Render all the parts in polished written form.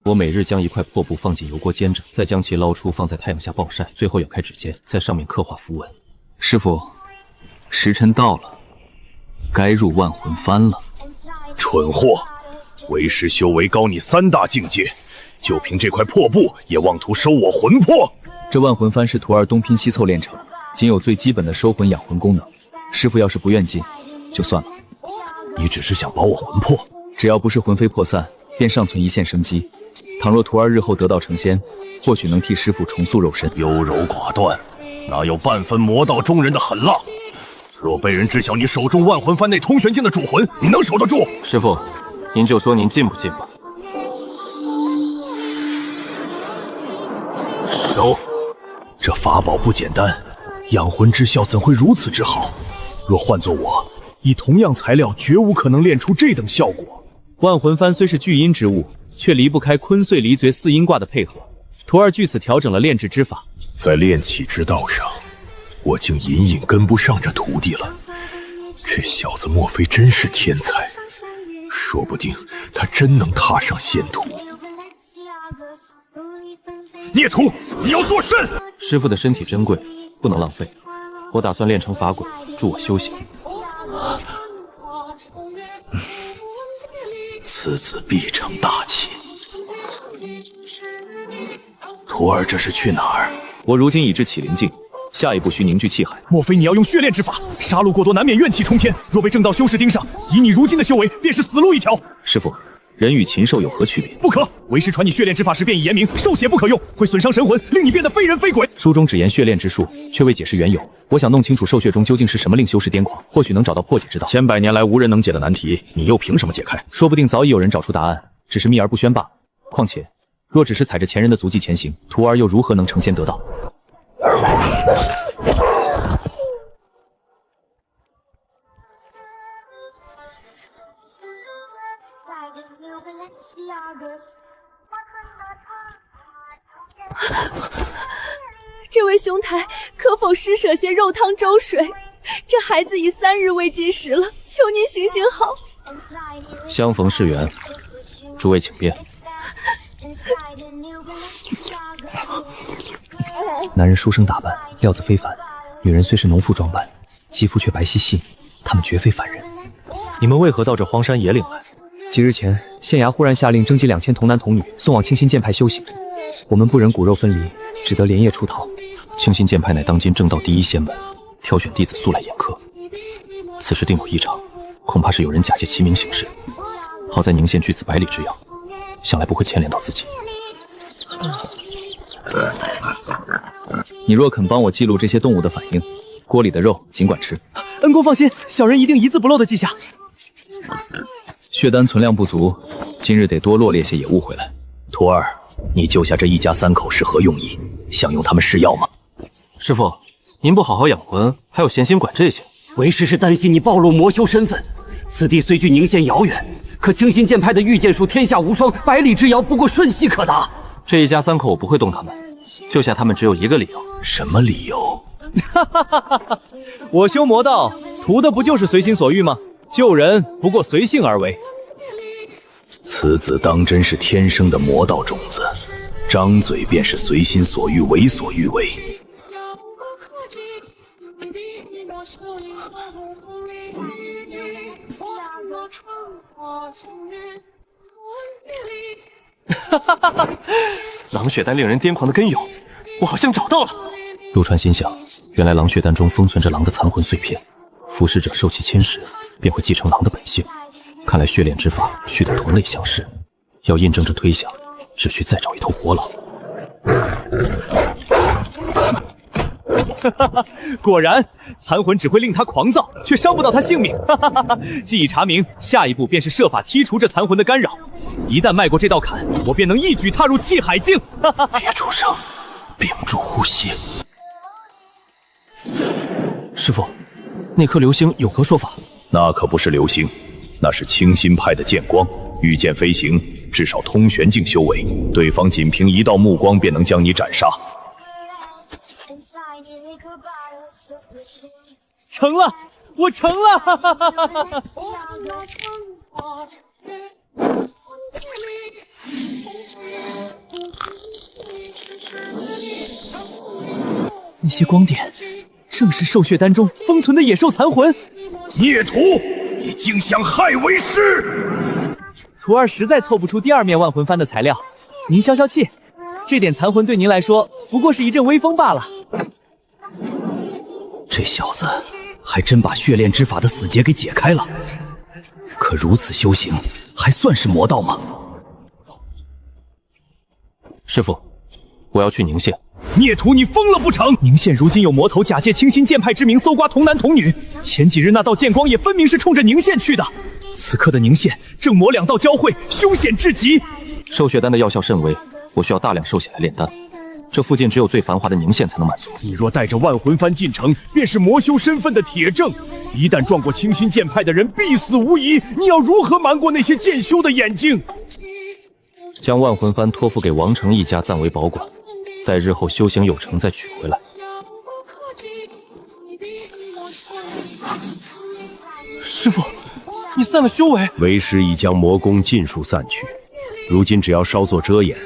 我每日将一块破布放进油锅煎着，再将其捞出放在太阳下暴晒，最后咬开指尖，在上面刻画符文。师傅，时辰到了，该入万魂幡了。蠢货，为师修为高你3大境界，就凭这块破布也妄图收我魂魄？这万魂幡是徒儿东拼西凑炼成，仅有最基本的收魂养魂功能。师傅要是不愿进，就算了。你只是想保我魂魄？只要不是魂飞魄散，便尚存一线生机。倘若徒儿日后得道成仙，或许能替师傅重塑肉身。优柔寡断，哪有半分魔道中人的狠辣？若被人知晓你手中万魂幡内通玄境的主魂，你能守得住？师傅，您就说您进不进吧。收，这法宝不简单，养魂之效怎会如此之好？若换作我，以同样材料，绝无可能炼出这等效果。万魂幡虽是聚阴之物，却离不开坤岁离髓4阴卦的配合。徒儿据此调整了炼制之法，在炼气之道上，我竟隐隐跟不上这徒弟了。这小子莫非真是天才？说不定他真能踏上仙途。孽徒，你要作甚？师傅的身体珍贵，不能浪费。我打算炼成法轨，助我修行。此子必成大器。徒儿这是去哪儿？我如今已至启灵境，下一步需凝聚气海。莫非你要用血炼之法？杀戮过多难免怨气冲天，若被正道修士盯上，以你如今的修为，便是死路一条。师傅，人与禽兽有何区别？不可！为师传你血炼之法时便已言明，受血不可用，会损伤神魂，令你变得非人非鬼。书中只言血炼之术，却未解释缘由。我想弄清楚兽血中究竟是什么令修士癫狂，或许能找到破解之道。千百年来无人能解的难题，你又凭什么解开？说不定早已有人找出答案，只是秘而不宣罢了。况且，若只是踩着前人的足迹前行，徒儿又如何能成仙得道？这位兄台，可否施舍些肉汤粥水？这孩子已3日未进食了，求您行行好。相逢是缘，诸位请便。男人书生打扮，料子非凡；女人虽是农妇装扮，肌肤却白皙细腻，她们绝非凡人。你们为何到这荒山野岭来？几日前，县衙忽然下令征集2000童男童女，送往清心剑派修行。我们不忍骨肉分离，只得连夜出逃。清心剑派乃当今正道第一仙门，挑选弟子素来严苛，此事定有异常，恐怕是有人假借其名行事。好在宁县据此百里之遥，想来不会牵连到自己。你若肯帮我记录这些动物的反应，锅里的肉尽管吃。恩公放心，小人一定一字不漏的记下。血丹存量不足，今日得多落猎些野物回来。徒儿，你救下这一家3口是何用意？想用他们试药吗？师傅，您不好好养魂，还有闲心管这些？为师是担心你暴露魔修身份。此地虽距宁县遥远，可清心剑派的御剑术天下无双，百里之遥不过瞬息可达。这一家3口我不会动他们，救下他们只有一个理由。什么理由？我修魔道，图的不就是随心所欲吗？救人不过随性而为。此子当真是天生的魔道种子，张嘴便是随心所欲，为所欲为。狼血丹令人癫狂的根由，我好像找到了。陆川心想，原来狼血丹中封存着狼的残魂碎片，服食者受其侵蚀，便会继承狼的本性。看来血炼之法须得同类相适，要印证这推想，只需再找一头活狼。果然，残魂只会令他狂躁，却伤不到他性命。既已查明，下一步便是设法剔除这残魂的干扰。一旦迈过这道坎，我便能一举踏入气海境。别出声，屏住呼吸。师傅，那颗流星有何说法？那可不是流星，那是清心派的剑光。御剑飞行，至少通玄境修为，对方仅凭一道目光便能将你斩杀。成了，我成了！那些光点，正是兽血丹中封存的野兽残魂。孽徒，你竟想害为师！徒儿实在凑不出第二面万魂幡的材料，您消消气，这点残魂对您来说不过是一阵微风罢了。这小子还真把血炼之法的死结给解开了，可如此修行，还算是魔道吗？师傅，我要去宁县。孽徒，你疯了不成？宁县如今有魔头假借清心剑派之名搜刮童男童女，前几日那道剑光也分明是冲着宁县去的。此刻的宁县正魔两道交汇，凶险至极。兽血丹的药效甚微，我需要大量兽血来炼丹。这附近只有最繁华的宁县才能满足。你若带着万魂幡进城，便是魔修身份的铁证。一旦撞过清心剑派的人，必死无疑。你要如何瞒过那些剑修的眼睛？将万魂幡托付给王成一家暂为保管，待日后修行有成再取回来。师傅，你散了修为。为师已将魔功尽数散去，如今只要稍作遮掩，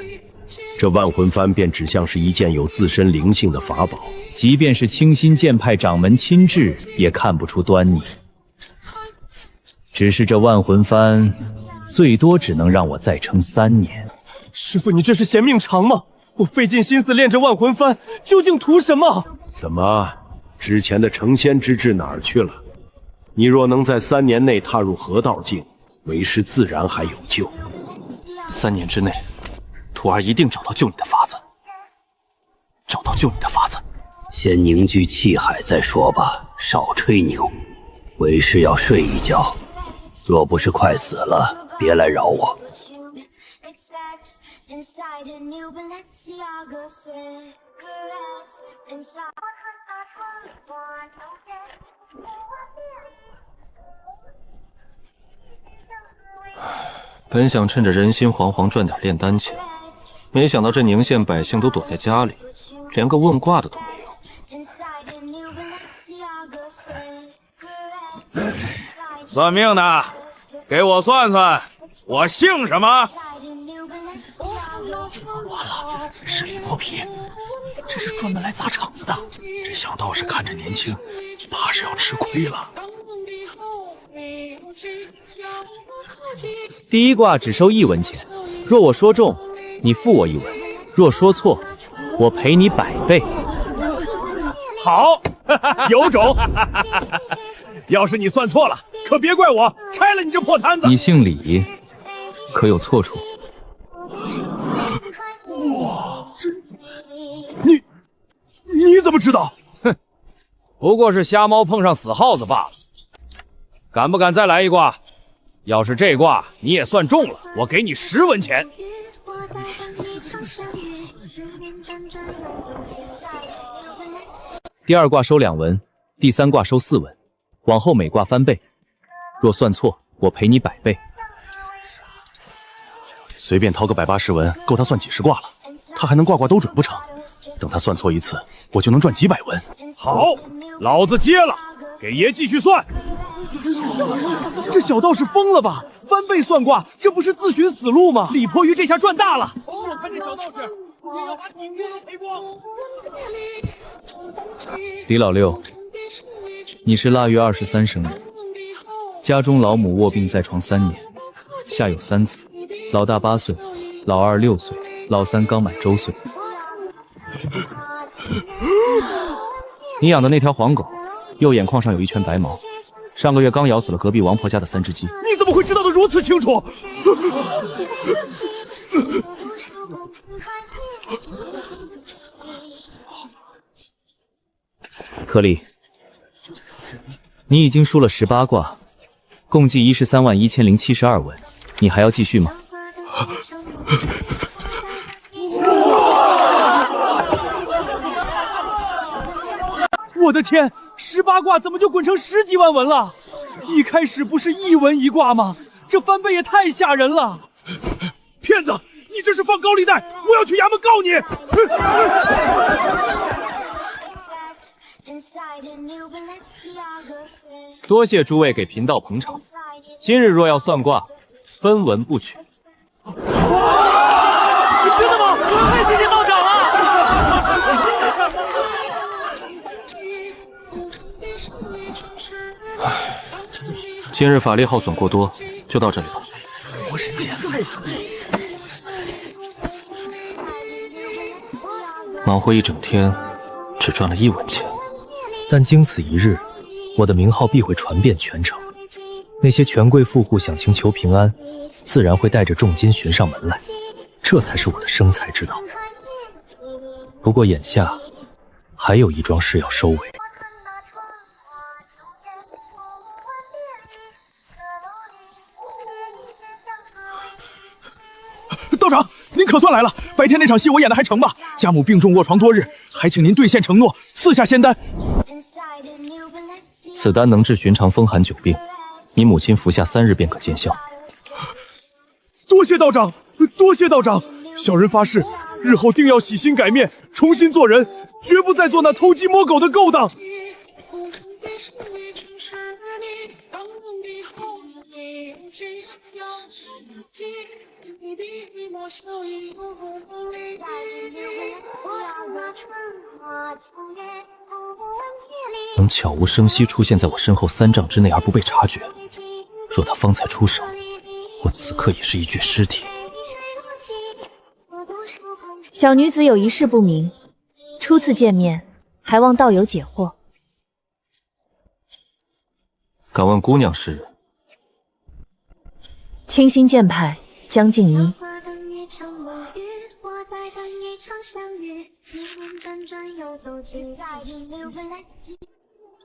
这万魂幡便只像是一件有自身灵性的法宝。即便是清心剑派掌门亲至，也看不出端倪。只是这万魂幡，最多只能让我再撑3年。师傅，你这是嫌命长吗？我费尽心思练这万魂幡，究竟图什么？怎么，之前的成仙之志哪儿去了？你若能在3年内踏入河道境，为师自然还有救。3年之内，徒儿一定找到救你的法子。找到救你的法子。先凝聚气海再说吧，少吹牛。为师要睡一觉，若不是快死了，别来扰我。本想趁着人心惶惶赚点炼丹钱，没想到这宁县百姓都躲在家里，连个问卦的都没有。算命的，给我算算，我姓什么？完了，实力破皮，这是专门来砸场子的。这小道士看着年轻，怕是要吃亏了。第一卦只收1文钱，若我说中，你付我1文；若说错，我赔你100倍。好，有种！要是你算错了，可别怪我拆了你这破摊子。你姓李，可有错处？哇，你怎么知道？哼，不过是瞎猫碰上死耗子罢了。敢不敢再来一卦？要是这卦你也算中了，我给你10文钱。第2卦收2文，第3卦收4文，往后每卦翻倍。若算错，我赔你100倍。随便掏个180文，够他算几10卦了。他还能卦卦都准不成？等他算错1次，我就能赚几百文。好，老子接了，给爷继续算。这小道士疯了吧？翻倍算卦，这不是自寻死路吗？李破鱼这下赚大了。我看这小道士也要把顶锅都赔光。李老六，你是腊月23生人，家中老母卧病在床3年，下有3子，老大8岁，老二6岁，老三刚满周岁。你养的那条黄狗，右眼眶上有一圈白毛，上个月刚咬死了隔壁王婆家的3只鸡。你怎么会知道的如此清楚？可里，你已经输了18卦，共计131072文，你还要继续吗？我的天，18卦怎么就滚成10几万文了？一开始不是1文1卦吗？这翻倍也太吓人了！骗子，你这是放高利贷，我要去衙门告你！多谢诸位给贫道捧场，今日若要算卦，分文不取。真的吗？今日法力耗损过多，就到这里吧。魔神剑太准。忙活一整天，只赚了1文钱，但经此一日，我的名号必会传遍全城。那些权贵富户想请求平安，自然会带着重金寻上门来，这才是我的生财之道。不过眼下还有一桩事要收尾。道长，您可算来了！白天那场戏我演的还成吧？家母病重卧床多日，还请您兑现承诺，赐下仙丹。此丹能治寻常风寒久病，你母亲服下3日便可见效。多谢道长，多谢道长！小人发誓，日后定要洗心改面，重新做人，绝不再做那偷鸡摸狗的勾当。能悄无声息出现在我身后3丈之内而不被察觉，若他方才出手，我此刻已是一具尸体。小女子有一事不明，初次见面，还望道友解惑。敢问姑娘是？清心剑派江静一。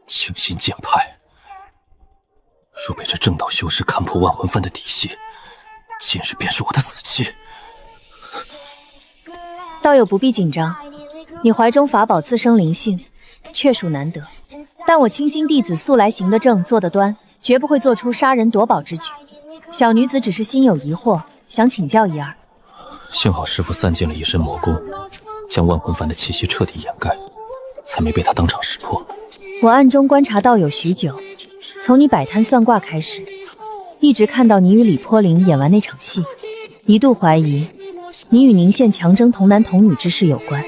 清心剑派，若被这正道修士看破万魂幡的底细，今日便是我的死期。道友不必紧张，你怀中法宝自生灵性，确属难得。但我清心弟子素来行得正，坐得端，绝不会做出杀人夺宝之举。小女子只是心有疑惑，想请教一二。幸好师父散尽了一身魔功，将万魂幡的气息彻底掩盖，才没被他当场识破。我暗中观察道友许久，从你摆摊算卦开始，一直看到你与李坡灵演完那场戏，一度怀疑你与宁县强征童男童女之事有关。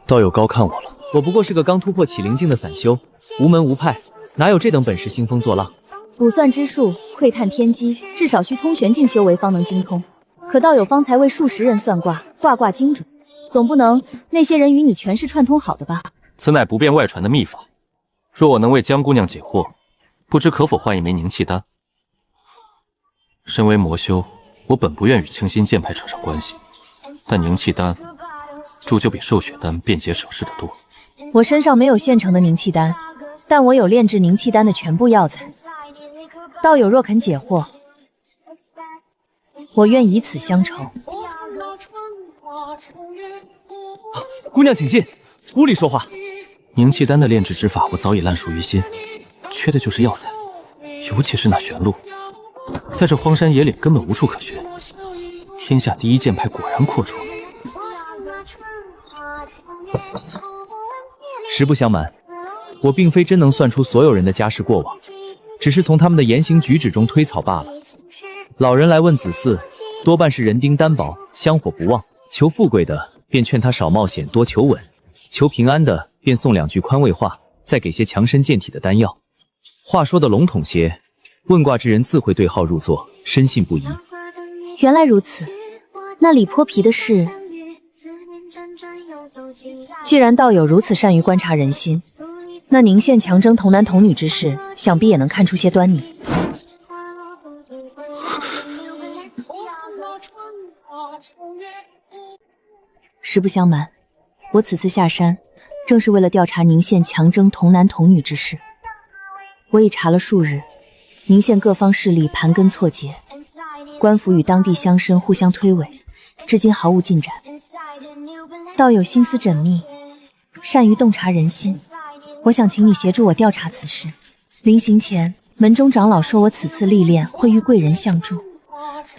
道友高看我了，我不过是个刚突破启灵境的散修，无门无派，哪有这等本事兴风作浪？卜算之术，窥探天机，至少需通玄境修为方能精通。可道友方才为数10人算卦，卦卦精准，总不能那些人与你全是串通好的吧？此乃不便外传的秘法，若我能为江姑娘解惑，不知可否换一枚凝气丹？身为魔修，我本不愿与清心剑派扯上关系，但凝气丹终究比寿血丹便捷省事得多。我身上没有现成的凝气丹，但我有炼制凝气丹的全部药材。道友若肯解惑，我愿以此相酬。姑娘请进，屋里说话。凝气丹的炼制之法我早已烂熟于心，缺的就是药材，尤其是那玄露，在这荒山野岭根本无处可寻。天下第一剑派果然阔绰。实不相瞒，我并非真能算出所有人的家世过往，只是从他们的言行举止中推草罢了。老人来问子嗣，多半是人丁单薄，香火不旺。求富贵的便劝他少冒险，多求稳；求平安的便送2句宽慰话，再给些强身健体的丹药。话说的笼统些，问卦之人自会对号入座，深信不疑。原来如此，那李坡皮的事，既然道友如此善于观察人心，那宁县强征童男童女之事，想必也能看出些端倪。实不相瞒，我此次下山，正是为了调查宁县强征童男童女之事。我已查了数日，宁县各方势力盘根错节，官府与当地乡绅互相推诿，至今毫无进展。道友心思缜密，善于洞察人心，我想请你协助我调查此事。临行前，门中长老说我此次历练会遇贵人相助，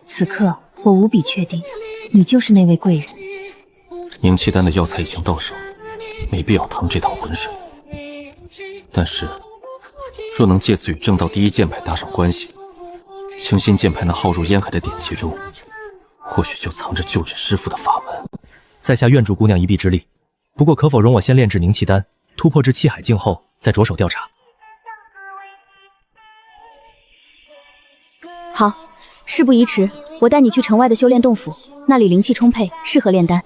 此刻我无比确定，你就是那位贵人。凝气丹的药材已经到手，没必要趟这趟浑水。但是，若能借此与正道第一剑派搭上关系，清心剑派那浩如烟海的典籍中，或许就藏着救治师父的法门。在下愿助姑娘一臂之力，不过可否容我先炼制凝气丹，突破至气海境后，再着手调查？好，事不宜迟，我带你去城外的修炼洞府，那里灵气充沛，适合炼丹。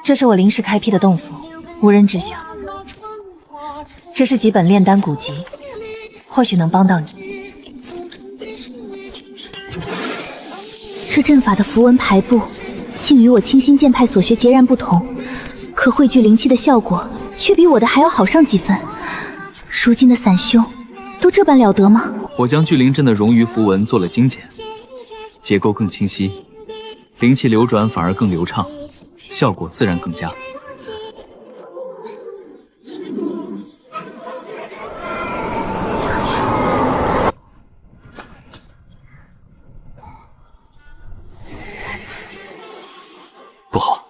这是我临时开辟的洞府，无人知晓。这是几本炼丹古籍，或许能帮到你。这阵法的符文排布，竟与我清心剑派所学截然不同，可汇聚灵气的效果却比我的还要好上几分。如今的散修都这般了得吗？我将聚灵阵的融于符文做了精简，结构更清晰，灵气流转反而更流畅，效果自然更佳。不好，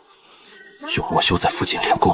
有魔修在附近练功。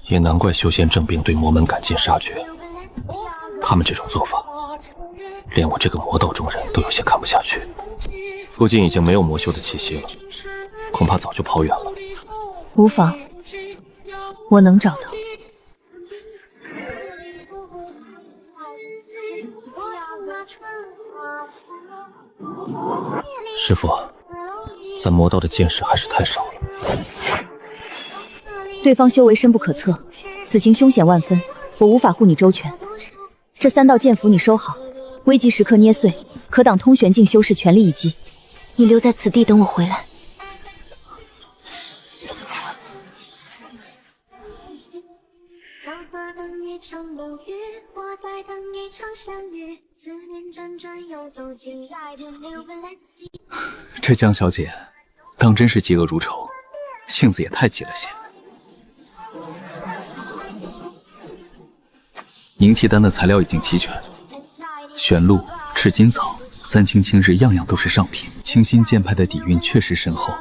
也难怪修仙正兵对魔门赶尽杀绝，他们这种做法，连我这个魔道中人都有些看不下去。附近已经没有魔修的气息了，恐怕早就跑远了。无妨，我能找到。师父，咱魔道的剑士还是太少了。对方修为深不可测，此行凶险万分，我无法护你周全。这3道剑符你收好，危急时刻捏碎，可挡通玄境修士全力一击。你留在此地等我回来。这江小姐当真是嫉恶如仇，性子也太急了些。凝气丹的材料已经齐全，玄露、赤金草、三清青日样样都是上品。清心剑派的底蕴确实深厚，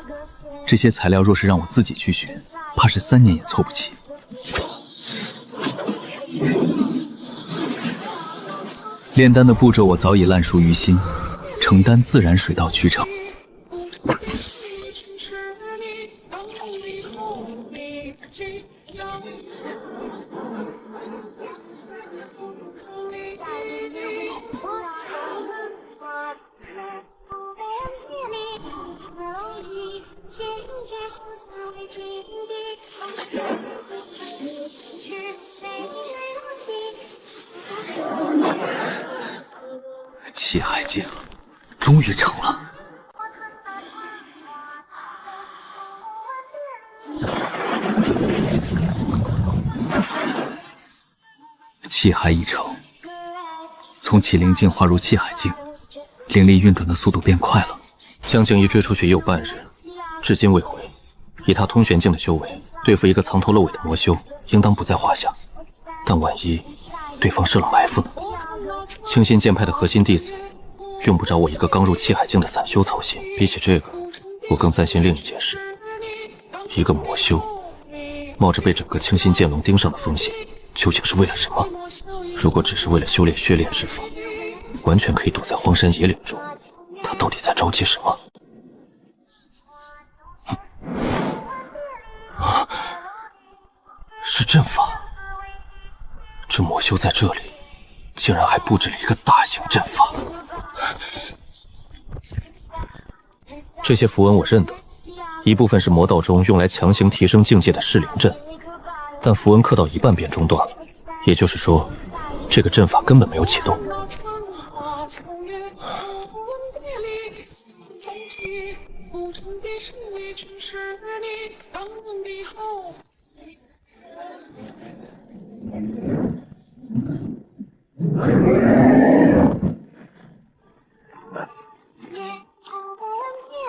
这些材料若是让我自己去寻，怕是3年也凑不齐。炼丹的步骤我早已烂熟于心，成丹自然水到渠成。气海镜终于成了。气海已成，从启灵镜划入气海镜，灵力运转的速度变快了。江静怡追出去也有半日，至今未回。以他通玄境的修为，对付一个藏头露尾的魔修，应当不在话下。但万一对方设了埋伏呢？清心剑派的核心弟子，用不着我一个刚入气海境的散修操心。比起这个，我更担心另一件事：一个魔修，冒着被整个清心剑龙盯上的风险，究竟是为了什么？如果只是为了修炼血炼之法，完全可以躲在荒山野岭中。他到底在着急什么？是阵法。这魔修在这里，竟然还布置了一个大型阵法。这些符文我认得，一部分是魔道中用来强行提升境界的噬灵阵，但符文刻到一半便中断了，也就是说，这个阵法根本没有启动。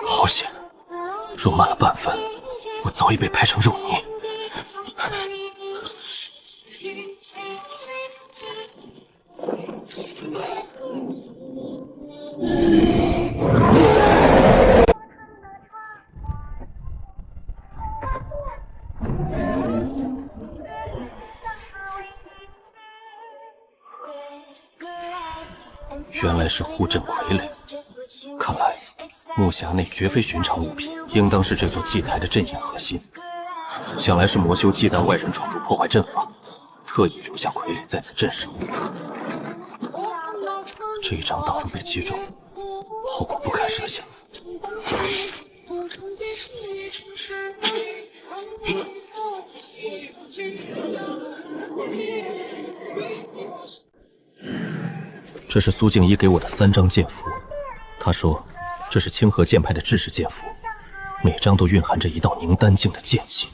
好险，若慢了半分，我早已被拍成肉泥。原来是护阵傀儡，看来木匣内绝非寻常物品，应当是这座祭台的阵眼核心。想来是魔修忌惮外人闯入破坏阵法，特意留下傀儡在此镇守。这一掌导入被击中，后果不堪设想。这是苏静一给我的3张剑符，他说这是清河剑派的制式剑符，每张都蕴含着一道凝丹境的剑气。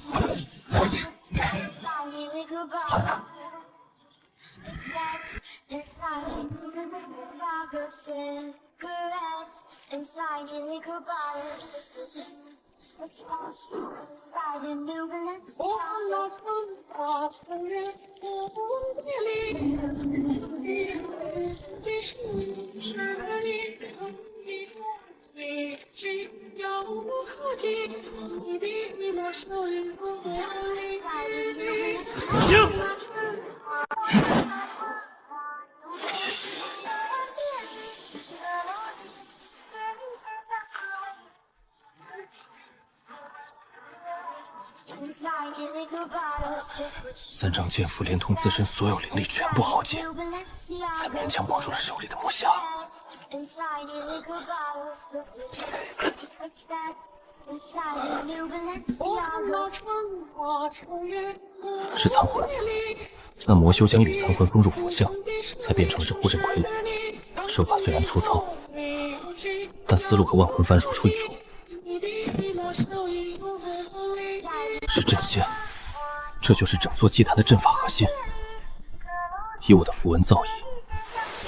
3张剑符连同自身所有灵力全部耗尽，才勉强保住了手里的魔匣。是残魂，那魔修将一缕残魂封入佛像，才变成了这护阵傀儡。手法虽然粗糙，但思路和万魂幡如出一辙。是阵线，这就是整座祭坛的阵法核心。以我的符文造诣，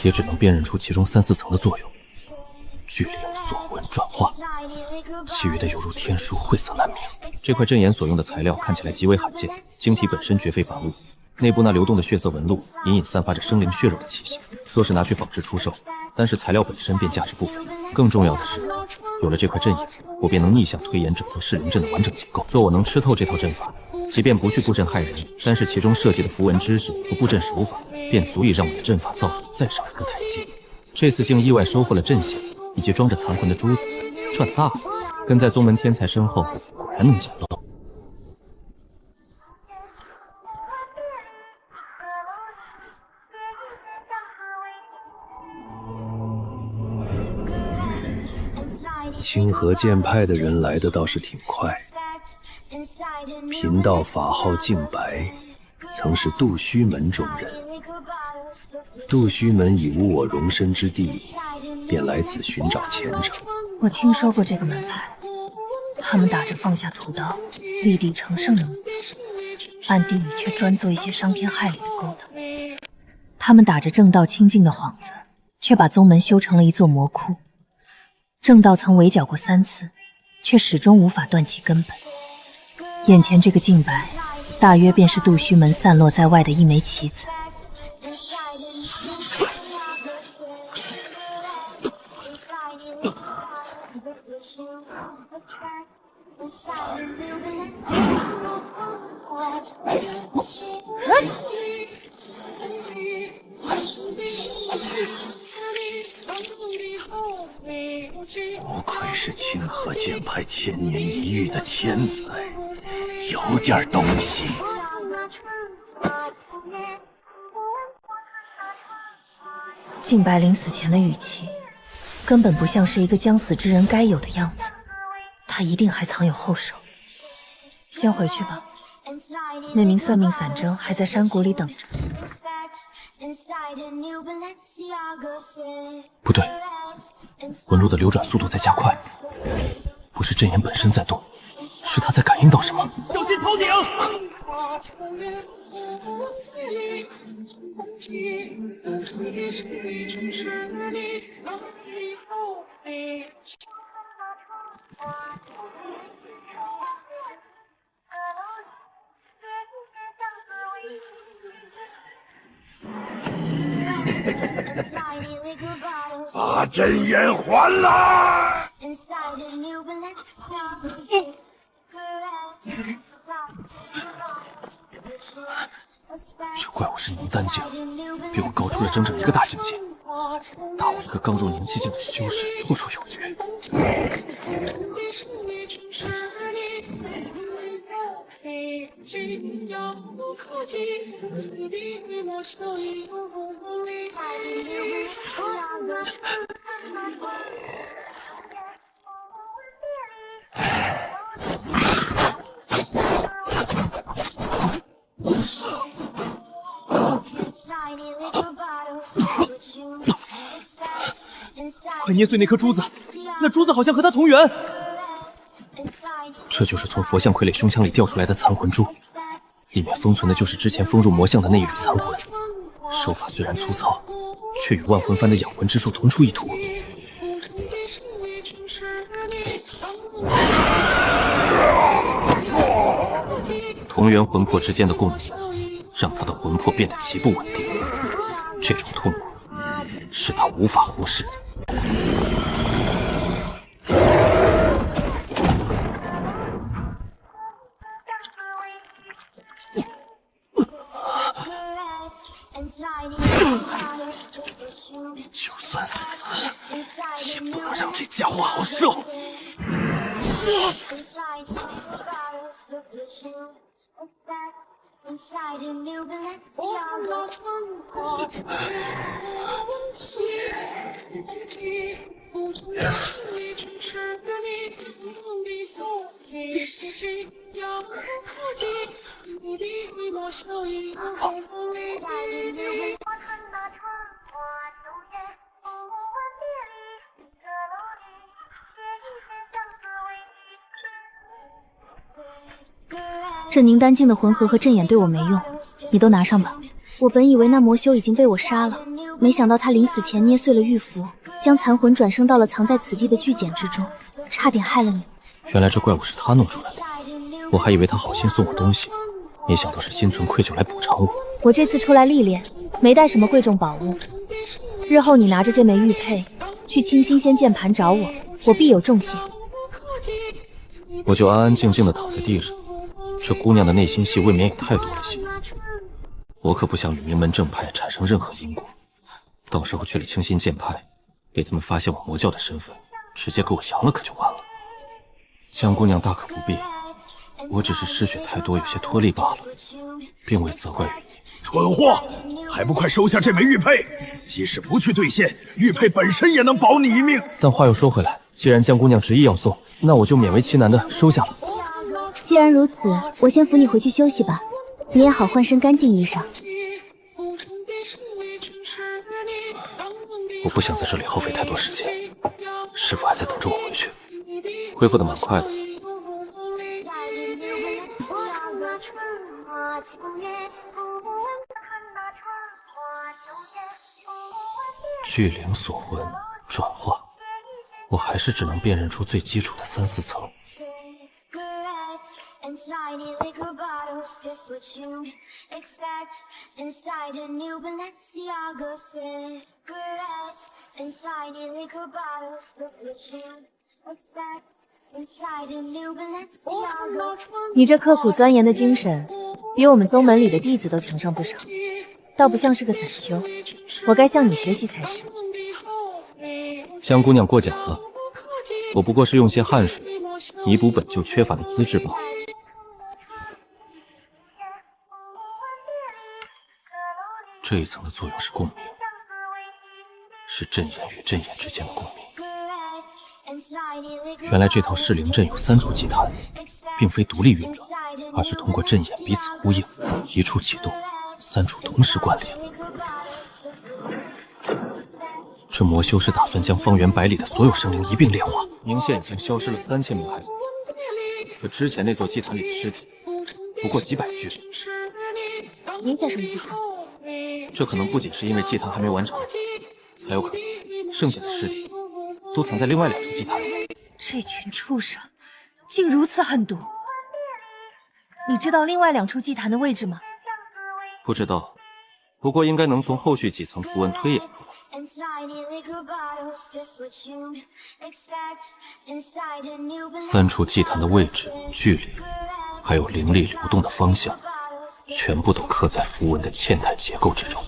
也只能辨认出其中3、4层的作用。聚灵、锁魂、转化，其余的犹如天书，晦涩难明。这块阵眼所用的材料看起来极为罕见，晶体本身绝非凡物，内部那流动的血色纹路隐隐散发着生灵血肉的气息。若是拿去仿制出售，单是材料本身便价值不菲。更重要的是，有了这块阵眼，我便能逆向推演整座噬灵阵的完整结构。若我能吃透这套阵法，即便不去布阵害人，单是其中设计的符文知识和布阵手法，便足以让我的阵法造诣再上一个台阶。这次竟意外收获了阵线以及装着残魂的珠子，赚大了！跟在宗门天才身后，果然能捡漏。清河剑派的人来的倒是挺快。贫道法号净白，曾是杜虚门中人。杜虚门已无我容身之地，便来此寻找前程。我听说过这个门派，他们打着放下屠刀、立地成圣的目标，暗地里却专做一些伤天害理的勾当。他们打着正道清净的幌子，却把宗门修成了一座魔窟。正道曾围剿过3次，却始终无法断其根本。眼前这个净白，大约便是杜虚门散落在外的一枚棋子。不愧是清河剑派千年一遇的天才，有点东西。净白临死前的语气，根本不像是一个将死之人该有的样子。他一定还藏有后手。先回去吧，那名算命散针还在山谷里等着。不对，纹路的流转速度在加快，不是阵眼本身在动，是他在感应到什么。小心头顶！把真眼还来！这怪物是宁丹境，比我高出了整整1个大境界。打我一个刚入宁气境的修士，绰绰有余。快捏碎那颗珠子，那珠子好像和他同源。这就是从佛像傀儡胸腔里掉出来的残魂珠，里面封存的就是之前封入魔像的那一缕残魂。手法虽然粗糙，却与万魂幡的养魂之术同出一途。同源魂魄之间的共鸣，让他的魂魄变得极不稳定。这种痛苦是他无法忽视。就算死，也不能让这家伙好受。这宁丹境的魂核和阵眼对我没用，你都拿上吧。我本以为那魔修已经被我杀了，没想到他临死前捏碎了玉符，将残魂转生到了藏在此地的巨茧之中，差点害了你。原来这怪物是他弄出来的，我还以为他好心送我东西，没想到是心存愧疚来补偿我。我这次出来历练，没带什么贵重宝物，日后你拿着这枚玉佩去清心仙剑盘找我，我必有重谢。我就安安静静地躺在地上，这姑娘的内心戏未免也太多了些。我可不想与名门正派产生任何因果，到时候去了清心剑派，被他们发现我魔教的身份，直接给我扬了可就完了。江姑娘大可不必，我只是失血太多，有些脱力罢了，并未责怪于你。蠢货，还不快收下这枚玉佩！即使不去兑现，玉佩本身也能保你一命。但话又说回来，既然江姑娘执意要送，那我就勉为其难地收下了。既然如此，我先扶你回去休息吧，你也好换身干净衣裳。我不想在这里耗费太多时间，师傅还在等着我回去，恢复的蛮快的。聚灵锁魂转化，我还是只能辨认出最基础的3、4层。你这刻苦钻研的精神，比我们宗门里的弟子都强上不少，倒不像是个散修，我该向你学习才是。江姑娘过奖了，我不过是用些汗水弥补本就缺乏的资质罢了。这一层的作用是共鸣，是阵眼与阵眼之间的共鸣。原来这套噬灵阵有3处祭坛，并非独立运转，而是通过阵眼彼此呼应，一处启动，3处同时关联。这魔修是打算将方圆百里的所有生灵一并炼化。宁县已经消失了3000名孩子，可之前那座祭坛里的尸体不过几百具。宁县什么祭坛？这可能不仅是因为祭坛还没完成，还有可能剩下的尸体都藏在另外2处祭坛里。这群畜生竟如此狠毒！你知道另外2处祭坛的位置吗？不知道，不过应该能从后续几层符文推演出来。3处祭坛的位置、距离，还有灵力流动的方向，全部都刻在符文的嵌态结构之中。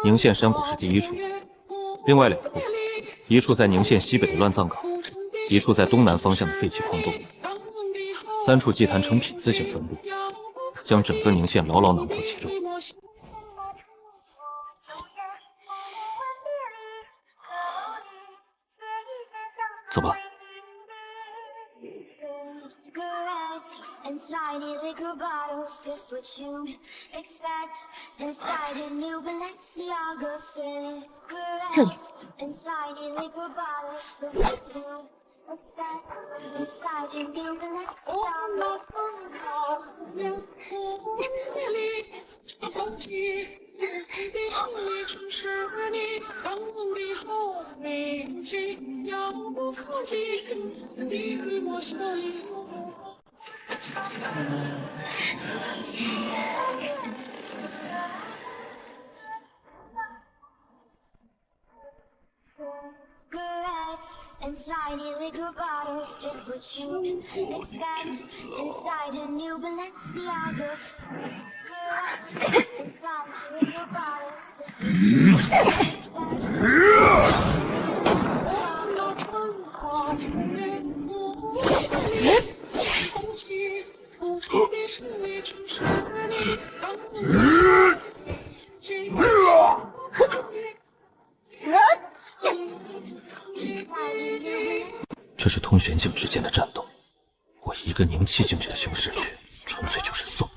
宁县山谷是第1处，另外2处，一处在宁县西北的乱葬岗，一处在东南方向的废弃矿洞。3处祭坛呈品字形分布，将整个宁县牢牢囊括其中。走吧。这里。And tiny liquor bottles, just what you'd expect inside a new Balenciaga. Inside liquor bottles, just what you'd expect. 这是通玄境之间的战斗，我一个凝气境界的雄狮去，纯粹就是送。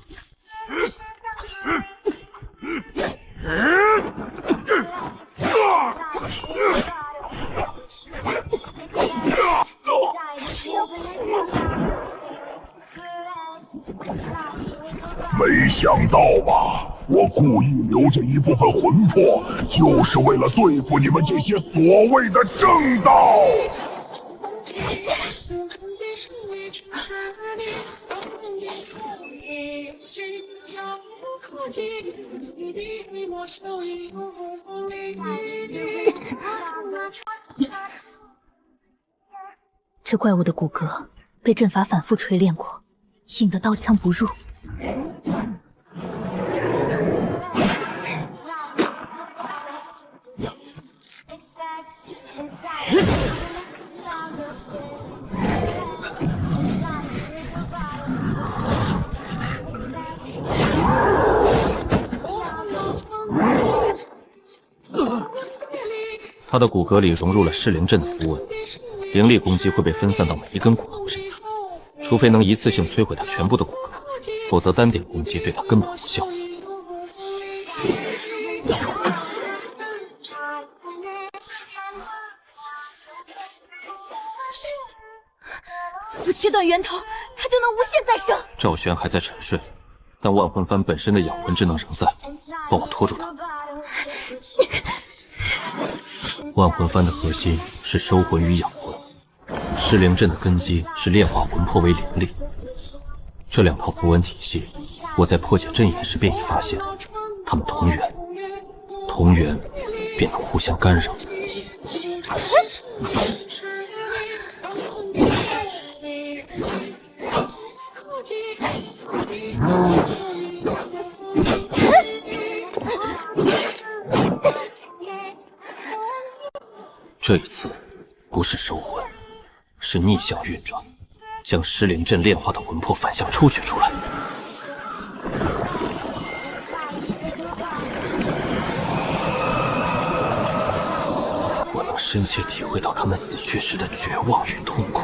没想到吧？我故意留着一部分魂魄，就是为了对付你们这些所谓的正道。这怪物的骨骼被阵法反复锤炼过，硬得刀枪不入。他的骨骼里融入了噬灵阵的符文，灵力攻击会被分散到每一根骨头身上，除非能一次性摧毁他全部的骨骼，否则单点攻击对他根本无效。切断源头，他就能无限再生。赵轩还在沉睡，但万魂幡本身的养魂之能仍在，帮我拖住他。万魂幡的核心是收魂与养魂，噬灵阵的根基是炼化魂魄为灵力。这2套符文体系，我在破解阵眼时便已发现，它们同源，同源便能互相干扰。这一次不是收魂，是逆向运转，将噬灵阵炼化的魂魄反向抽取出来。我能深切体会到他们死去时的绝望与痛苦。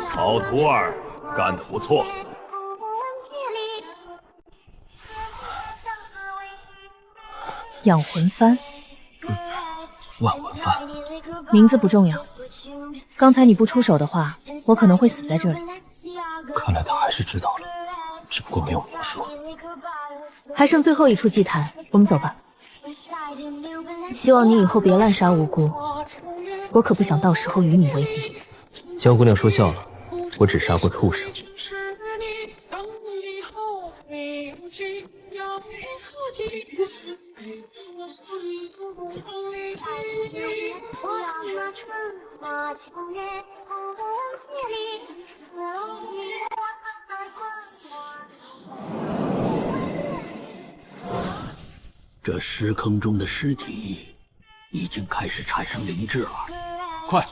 好徒儿，干得不错。养魂幡，万魂幡，名字不重要。刚才你不出手的话，我可能会死在这里。看来他还是知道了，只不过没有明说。还剩最后一处祭坛，我们走吧。希望你以后别滥杀无辜，我可不想到时候与你为敌。江姑娘说笑了，我只杀过畜生。这尸坑中的尸体已经开始产生灵智了。快，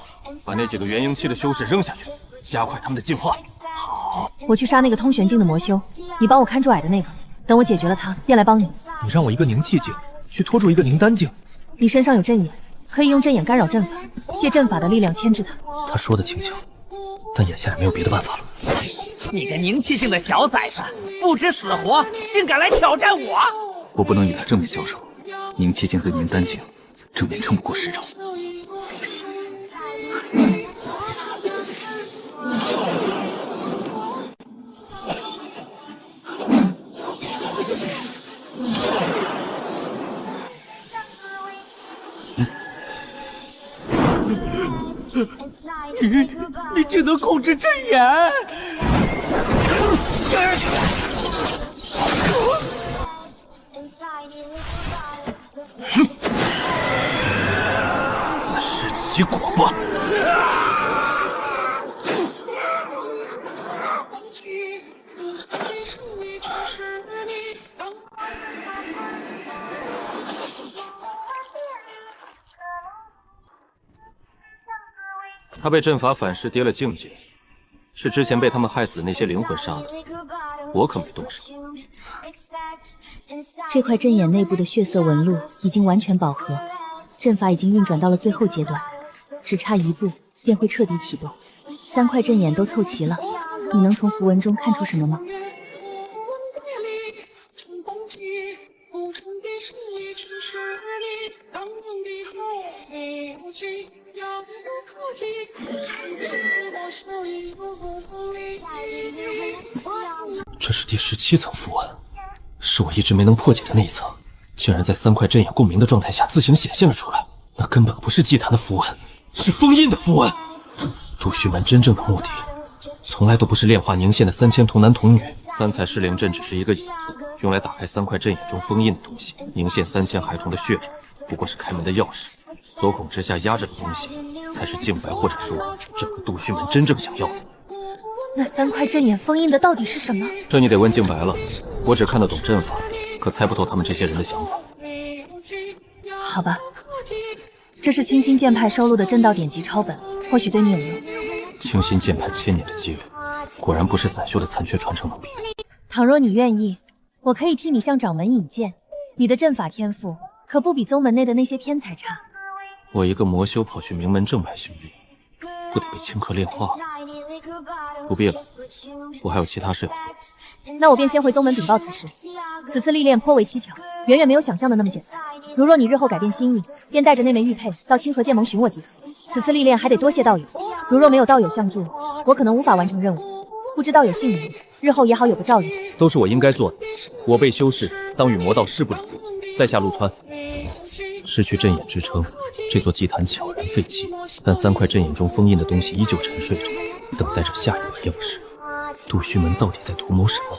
把那几个元婴期的修士扔下去，加快他们的进化。好，我去杀那个通玄境的魔修，你帮我看住矮的那个，等我解决了他，便来帮你。你让我一个凝气境去拖住一个凝丹境，你身上有阵眼，可以用阵眼干扰阵法，借阵法的力量牵制他。他说的轻巧，但眼下也没有别的办法了。你个凝气境的小崽子，不知死活，竟敢来挑战我！我不能与他正面交手，凝气境和凝丹境正面撑不过10招。你竟能控制阵眼！自食其果吧！他被阵法反噬跌了境界，是之前被他们害死的那些灵魂杀的，我可没动手。这块阵眼内部的血色纹路已经完全饱和，阵法已经运转到了最后阶段，只差一步便会彻底启动。3块阵眼都凑齐了，你能从符文中看出什么吗？这是第17层符文，是我一直没能破解的那一层，竟然在3块阵眼共鸣的状态下自行显现了出来。那根本不是祭坛的符文，是封印的符文。杜须门真正的目的，从来都不是炼化凝现的3000童男童女。3才噬灵阵只是一个引子，用来打开3块阵眼中封印的东西。凝现3000孩童的血种，不过是开门的钥匙。锁孔之下压着的东西，才是净白，或者说整个杜须门真正想要的。那3块阵眼封印的到底是什么？这你得问净白了，我只看得懂阵法，可猜不透他们这些人的想法。好吧，这是清心剑派收录的阵道典籍抄本，或许对你有用。清心剑派1000年的积累，果然不是散修的残缺传承能比的。倘若你愿意，我可以替你向掌门引荐。你的阵法天赋可不比宗门内的那些天才差。我一个魔修跑去名门正派修炼，不得被顷刻炼化？不必了，我还有其他事要做。那我便先回宗门禀报此事。此次历练颇为蹊跷，远远没有想象的那么简单。如若你日后改变心意，便带着那枚玉佩到清河剑盟寻我即可。此次历练还得多谢道友，如若没有道友相助，我可能无法完成任务。不知道友姓名，日后也好有个照应。都是我应该做的，我辈修士当与魔道势不两立。在下陆川。失去阵眼支撑，这座祭坛悄然废弃，但3块阵眼中封印的东西依旧沉睡着，等待着下一把钥匙。杜须门到底在图谋什么？